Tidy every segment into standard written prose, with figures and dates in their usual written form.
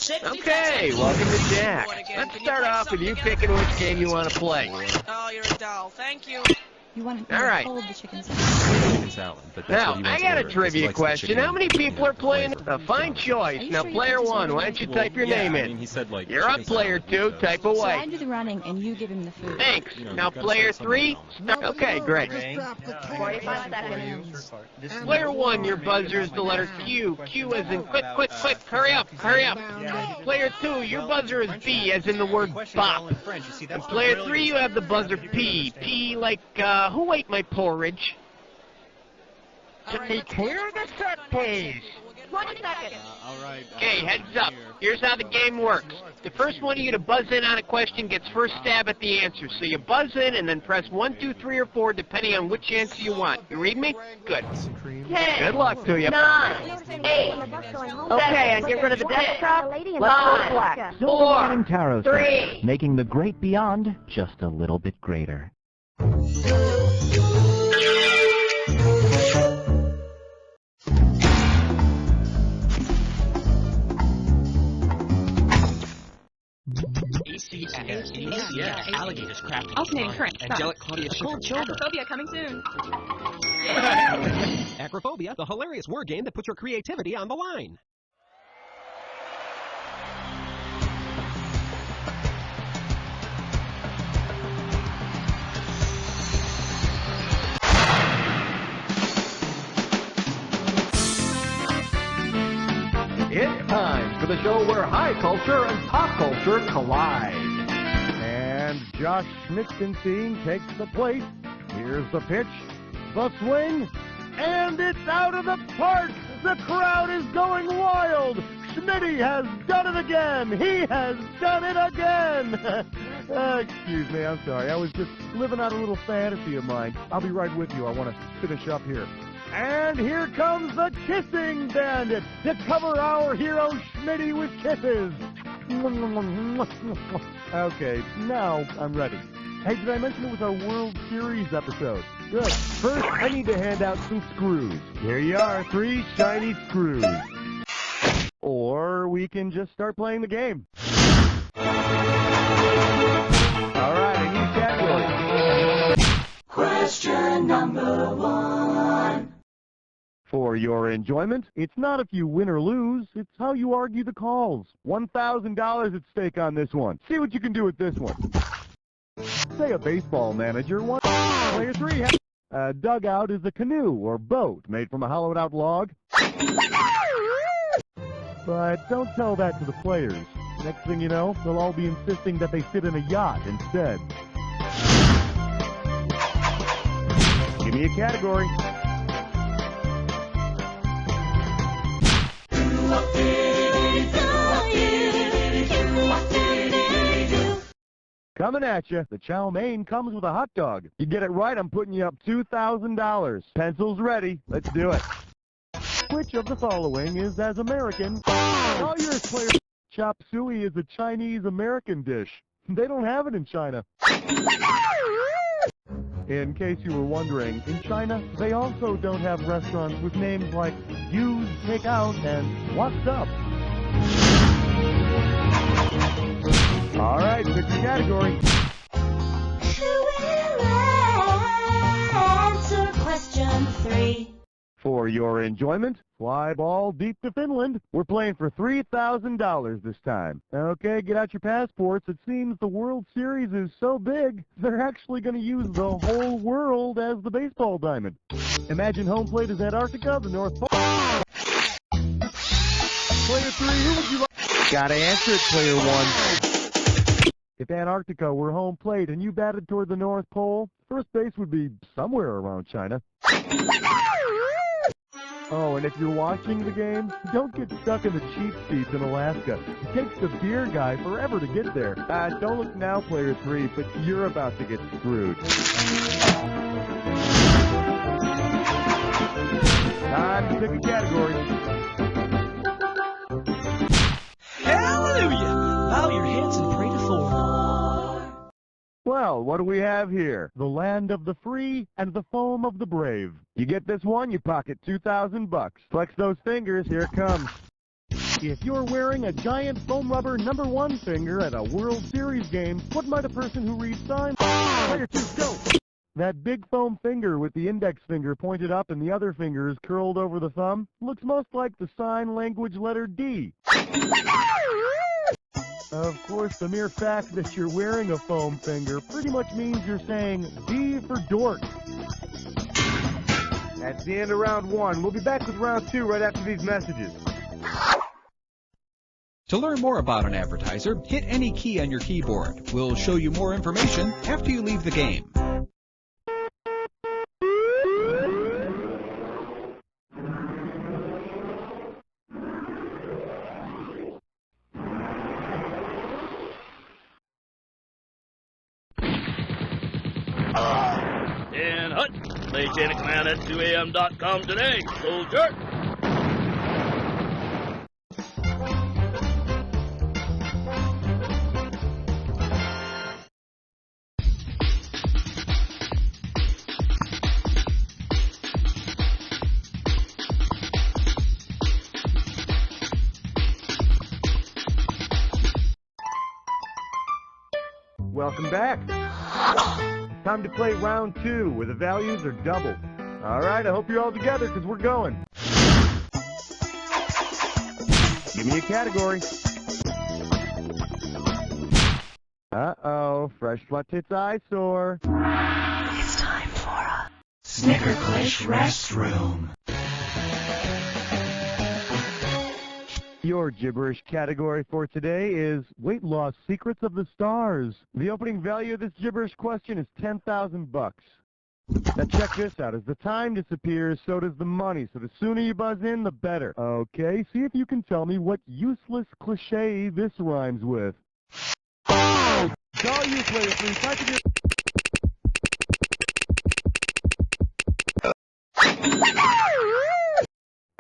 Okay, welcome to Jack. Let's start off with you picking which game you want to play. Oh, you're a doll. Thank you. You want to hold the chicken salad. Now, I got a trivia question. How many people are playing? A fine choice. Now, player one, why don't you type your name in? You're up, player two, type away. So I do the running and you give him the food. Thanks. Now, player three, start. Okay, great. 45 seconds. Player one, your buzzer is the letter Q. Q as in quick, quick, quick, hurry up, hurry up. Player two, your buzzer is B as in the word bop. And player three, you have the buzzer P. P like, who ate my porridge? To be clear the set, please. 20 seconds. Okay, heads up. Here's how the game works. The first one of you to buzz in on a question gets first stab at the answer. So you buzz in and then press 1, 2, 3, or 4 depending on which answer you want. You read me? Good. 10. Good luck to you. 9. 8. Okay, and get rid of the desktop. 5. 4. Tarot 3. making the great beyond just a little bit greater. ACF, alligators crafting. Alternating current. Angelic Claudia Cold Shoulder. Acrophobia coming soon. Acrophobia, the hilarious word game that puts your creativity on the line. It's time for the show where high culture and pop culture collide. And Josh Schmitzenstein takes the plate. Here's the pitch, the swing, and it's out of the park! The crowd is going wild! Schmitty has done it again! He has done it again! Excuse me, I'm sorry. I was just living out a little fantasy of mine. I'll be right with you. I want to finish up here. And here comes the Kissing Bandit to cover our hero Schmitty with kisses. Okay, now I'm ready. Hey, did I mention it was our World Series episode? Good. First, I need to hand out some screws. Here you are, 3 shiny screws. Or we can just start playing the game. All right, I need category. Question number 1. For your enjoyment, it's not if you win or lose, it's how you argue the calls. $1,000 at stake on this one. See what you can do with this one. Say a baseball manager wants player 3. A dugout is a canoe or boat made from a hollowed-out log. But don't tell that to the players. Next thing you know, they'll all be insisting that they sit in a yacht instead. Give me a category. Coming at you, the chow mein comes with a hot dog. You get it right, I'm putting you up $2,000. Pencils ready. Let's do it. Which of the following is as American? All yours, player. Chop suey is a Chinese-American dish. They don't have it in China. In case you were wondering, in China, they also don't have restaurants with names like Use, Take Out, and What's Up. All right, pick your category. Who will answer question 3? For your enjoyment, fly ball deep to Finland. We're playing for $3,000 this time. Okay, get out your passports. It seems the World Series is so big, they're actually going to use the whole world as the baseball diamond. Imagine home plate is Antarctica, the North Pole. Player 3, who would you like? Gotta answer it, player 1. If Antarctica were home plate and you batted toward the North Pole, first base would be somewhere around China. Oh, and if you're watching the game, don't get stuck in the cheap seats in Alaska. It takes the beer guy forever to get there. Don't look now, player 3, but you're about to get screwed. Time to pick a category. Hallelujah! Bow your heads and pray to 4. Well, what do we have here? The land of the free and the foam of the brave. You get this one, you pocket $2,000. Flex those fingers, here it comes. If you're wearing a giant foam rubber #1 finger at a World Series game, what might a person who reads signs... Player 2, go! That big foam finger with the index finger pointed up and the other fingers curled over the thumb looks most like the sign language letter D. Of course, the mere fact that you're wearing a foam finger pretty much means you're saying D for dork. That's the end of round 1. We'll be back with round 2 right after these messages. To learn more about an advertiser, hit any key on your keyboard. We'll show you more information after you leave the game. Dan Hut, play chain of command at 2am.com today, soldier. Welcome back. Time to play round 2, where the values are doubled. All right, I hope you're all together, because we're going. Give me a category. Uh-oh, fresh slut tits eyesore. It's time for a Snickerclish restroom. Your gibberish category for today is Weight Loss Secrets of the Stars. The opening value of this gibberish question is $10,000. Now check this out. As the time disappears, so does the money. So the sooner you buzz in, the better. Okay, see if you can tell me what useless cliche this rhymes with. It's all you, player 3. Type in your...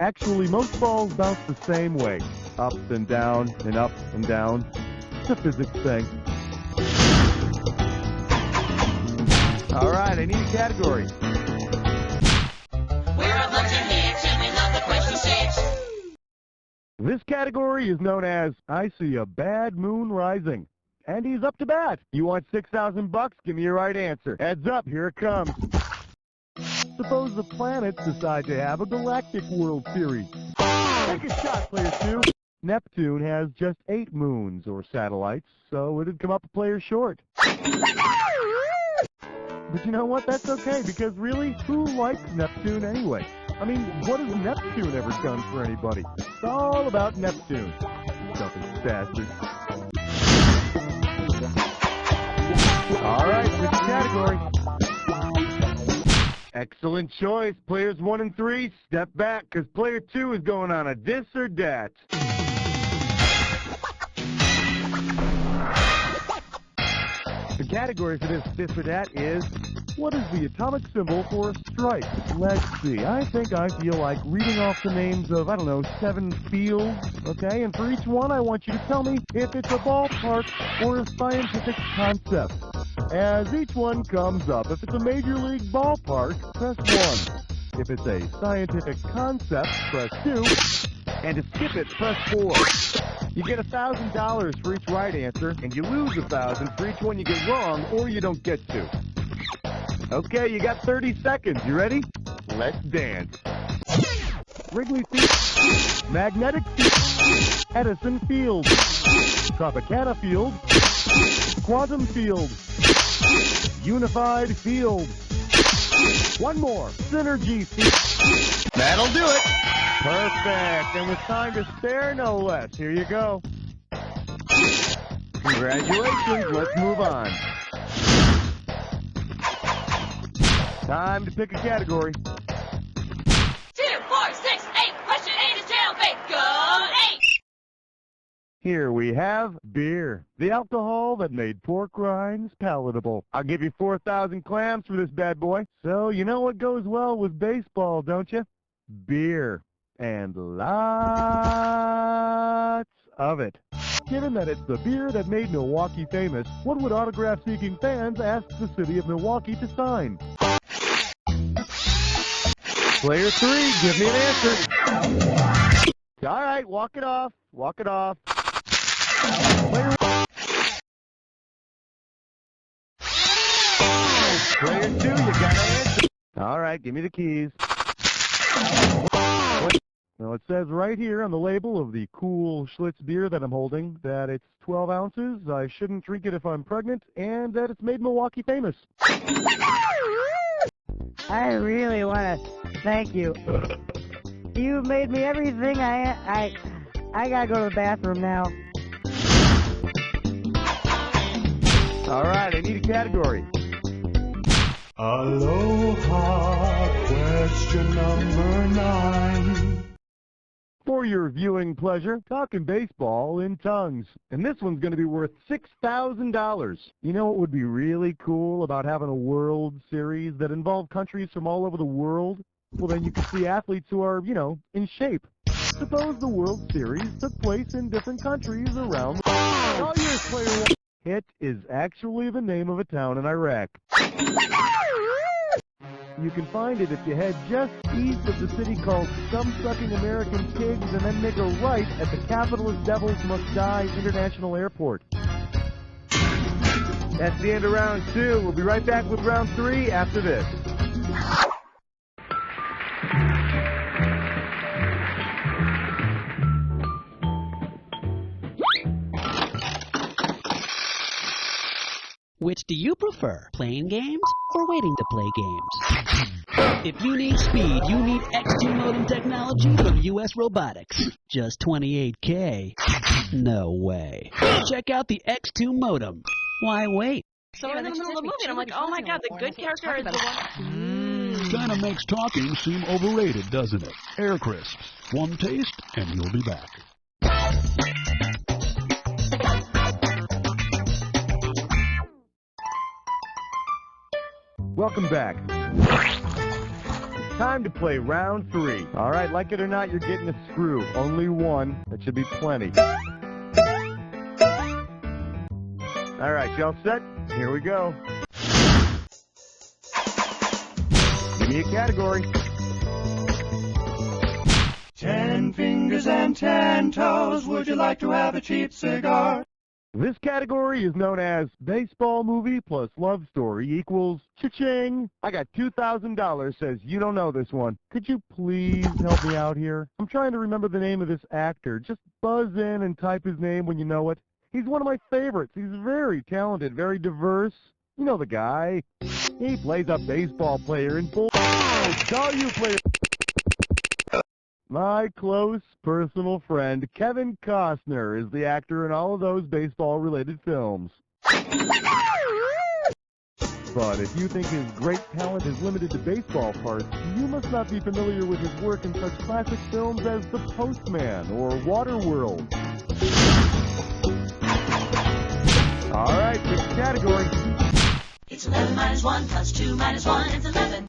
Actually, most balls bounce the same way. Up and down and up and down. It's a physics thing. All right, I need a category. We're a bunch of hicks and we love the question 6. This category is known as I See a Bad Moon Rising. And he's up to bat. You want $6,000? Give me your right answer. Heads up, here it comes. Suppose the planets decide to have a galactic World Series. Take a shot, player 2. Neptune has just 8 moons, or satellites, so it'd come up a player short. But you know what? That's okay, because really, who likes Neptune anyway? I mean, what has Neptune ever done for anybody? It's all about Neptune. Selfish bastard. All right, which category? Excellent choice. Players 1 and 3, step back, because player 2 is going on a this or dat. The category for this or that is, what is the atomic symbol for a stripe? Let's see. I think I feel like reading off the names of, 7 fields, okay? And for each one, I want you to tell me if it's a ballpark or a scientific concept. As each one comes up, if it's a major league ballpark, press 1. If it's a scientific concept, press 2. And to skip it, press 4. You get $1,000 for each right answer, and you lose $1,000 for each one you get wrong or you don't get to. Okay, you got 30 seconds. You ready? Let's dance. Wrigley Field, Magnetic Field, Edison Field, Tropicana Field, Quantum Field, Unified Field. One more, Synergy Field. That'll do it. Perfect. And with time to spare, no less. Here you go. Congratulations. Let's move on. Time to pick a category. 2, 4, 6, 8. Question 8 is jailbait. Go 8. Here we have beer, the alcohol that made pork rinds palatable. I'll give you 4,000 clams for this bad boy. So you know what goes well with baseball, don't you? Beer. And lots of it. Given that it's the beer that made Milwaukee famous, what would autograph-seeking fans ask the city of Milwaukee to sign? Player 3, give me an answer. All right, walk it off. Walk it off. Player 2, you gotta answer. All right, give me the keys. Now, it says right here on the label of the cool Schlitz beer that I'm holding that it's 12 ounces, I shouldn't drink it if I'm pregnant, and that it's made Milwaukee famous. I really want to thank you. You made me everything I gotta go to the bathroom now. All right, I need a category. Aloha, question number 9. For your viewing pleasure, talking baseball in tongues. And this one's going to be worth $6,000. You know what would be really cool about having a World Series that involved countries from all over the world? Well, then you could see athletes who are, in shape. Suppose the World Series took place in different countries around the world. All yours, player 1. It is actually the name of a town in Iraq. You can find it if you head just east of the city called Scum-Sucking American Pigs and then make a right at the capitalist Devils Must Die International Airport. That's the end of round 2. We'll be right back with round 3 after this. Which do you prefer, playing games or waiting to play games? If you need speed, you need X2 modem technology from US Robotics. Just 28K? No way. Check out the X2 modem. Why wait? So in the middle of the movie, and I'm like, oh my god, the good character is the one. Kinda makes talking seem overrated, doesn't it? Air Crisps. One taste, and you'll be back. Welcome back. It's time to play round 3. All right, like it or not, you're getting a screw. Only one. That should be plenty. All right, y'all set? Here we go. Give me a category. 10 fingers and 10 toes. Would you like to have a cheap cigar? This category is known as baseball movie plus love story equals cha-ching. I got $2,000 says you don't know this one. Could you please help me out here? I'm trying to remember the name of this actor. Just buzz in and type his name when you know it. He's one of my favorites. He's very talented, very diverse. You know the guy. He plays a baseball player in full. Call you player. My close personal friend, Kevin Costner, is the actor in all of those baseball-related films. But if you think his great talent is limited to baseball parts, you must not be familiar with his work in such classic films as The Postman or Waterworld. All right, pick the category. It's 11 minus 1 plus 2 minus 1. It's 11.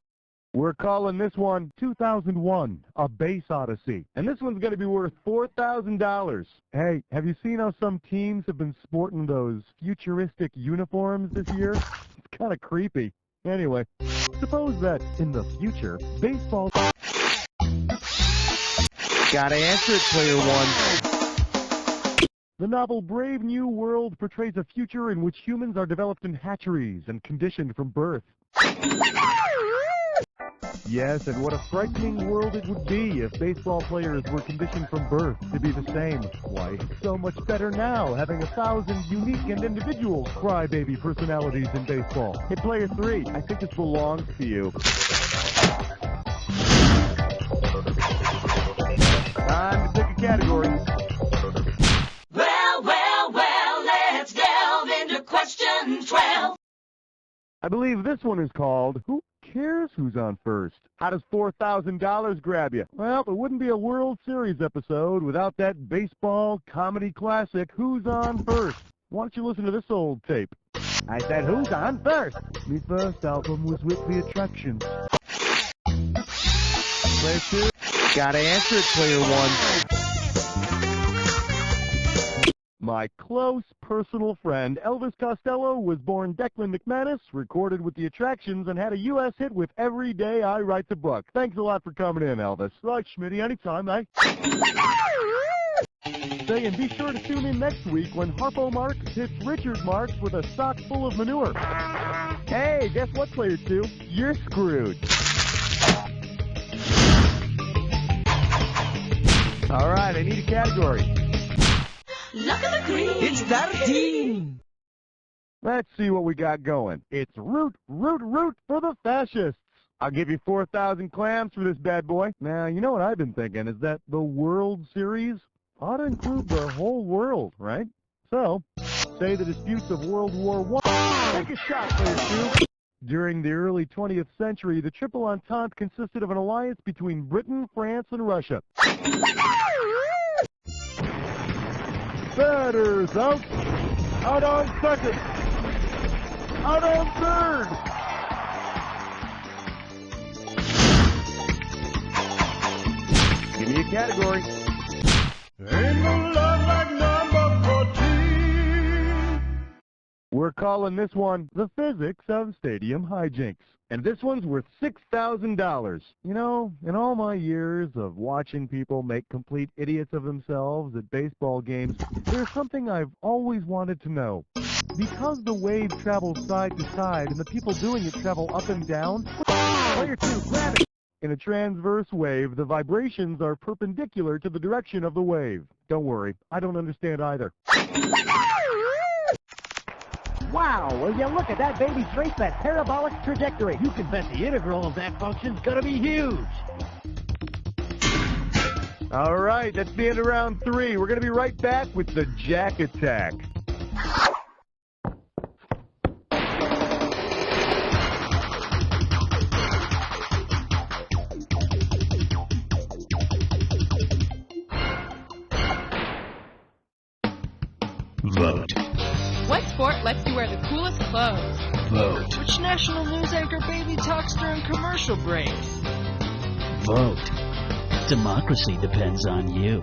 We're calling this one 2001, A Base Odyssey. And this one's going to be worth $4,000. Hey, have you seen how some teams have been sporting those futuristic uniforms this year? It's kind of creepy. Anyway, suppose that in the future, baseball... Gotta answer it, player 1. The novel Brave New World portrays a future in which humans are developed in hatcheries and conditioned from birth. Yes, and what a frightening world it would be if baseball players were conditioned from birth to be the same. Why, it's so much better now, having 1,000 unique and individual crybaby personalities in baseball. Hey, player 3, I think this belongs to you. Time to pick a category. Well, let's delve into question 12. I believe this one is called, Who Cares Who's on First? How does $4,000 grab you? Well, it wouldn't be a World Series episode without that baseball comedy classic, Who's on First? Why don't you listen to this old tape? I said, who's on first? Me first album was with the Attractions. Player 2, gotta answer it, player 1. My close personal friend Elvis Costello was born Declan McManus, recorded with the Attractions, and had a U.S. hit with Every Day I Write the Book. Thanks a lot for coming in, Elvis. Right, Schmitty, anytime, eh? Say, and be sure to tune in next week when Harpo Marx hits Richard Marx with a sock full of manure. Hey, guess what, Player 2? You're screwed. All right, I need a category. Look at the green. It's 13. Let's see what we got going. It's root for the fascists. I'll give you 4,000 clams for this bad boy. Now, you know what I've been thinking is that the World Series ought to include the whole world, right? So, say the disputes of World War I. Take a shot, Player 2. During the early 20th century, the Triple Entente consisted of an alliance between Britain, France, and Russia. Batter's out. Out on second. Out on third. Give me a category. Ain't no love like number 14. We're calling this one The Physics of Stadium Hijinks. And this one's worth $6,000. You know, in all my years of watching people make complete idiots of themselves at baseball games, there's something I've always wanted to know. Because the wave travels side to side and the people doing it travel up and down, Player 2, grab it! In a transverse wave, the vibrations are perpendicular to the direction of the wave. Don't worry, I don't understand either. Wow, will you look at that baby trace that parabolic trajectory? You can bet the integral of that function's gonna be huge. All right, that's the end of round 3. We're gonna be right back with the Jack Attack. Vote. What sport lets you wear the coolest clothes? Vote. Which national news anchor baby talks during commercial breaks? Vote. Democracy depends on you.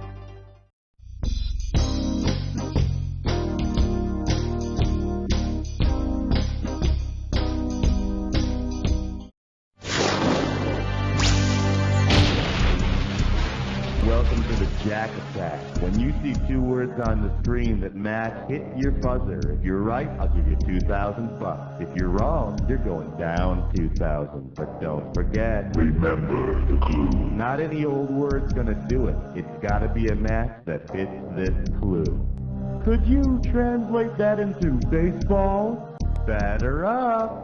Welcome to the Jack Attack. When you see 2 words on the screen that match, hit your buzzer. If you're right, I'll give you $2,000. If you're wrong, you're going down 2,000. But don't forget, remember the clue. Not any old word's gonna do it. It's gotta be a match that fits this clue. Could you translate that into baseball? Batter up.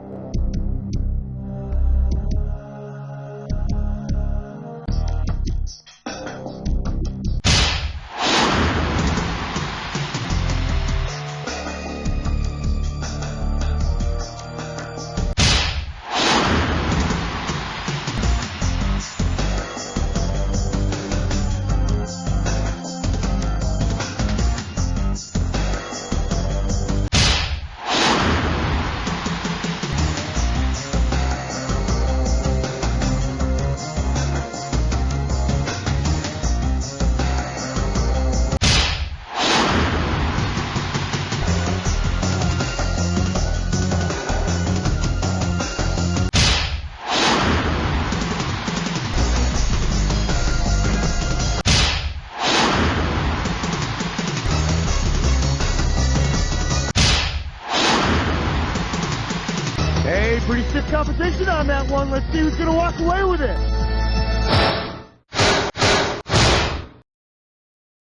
Pretty stiff competition on that one. Let's see who's going to walk away with it.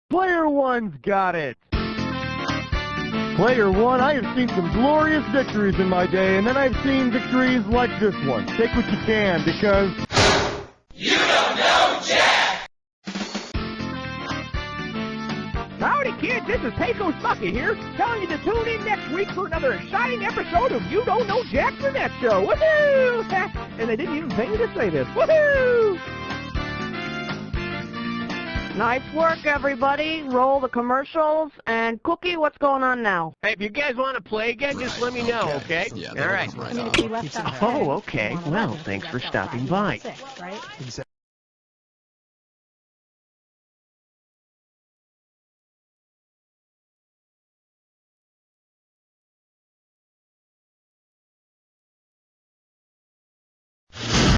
Player 1's got it. Player 1, I have seen some glorious victories in my day, and then I've seen victories like this one. Take what you can, because... You don't know Jack! Howdy, kids. This is Pecos Bucky here, telling you to tune in next week for another exciting episode of You Don't Know Jack the Netshow. Woohoo! And they didn't even pay me to say this. Woohoo! Nice work, everybody. Roll the commercials. And Cookie, what's going on now? Hey, if you guys want to play again, just let me know, okay? Yeah, all right. I mean, if we left out Oh, okay. Well, thanks for stopping by. right?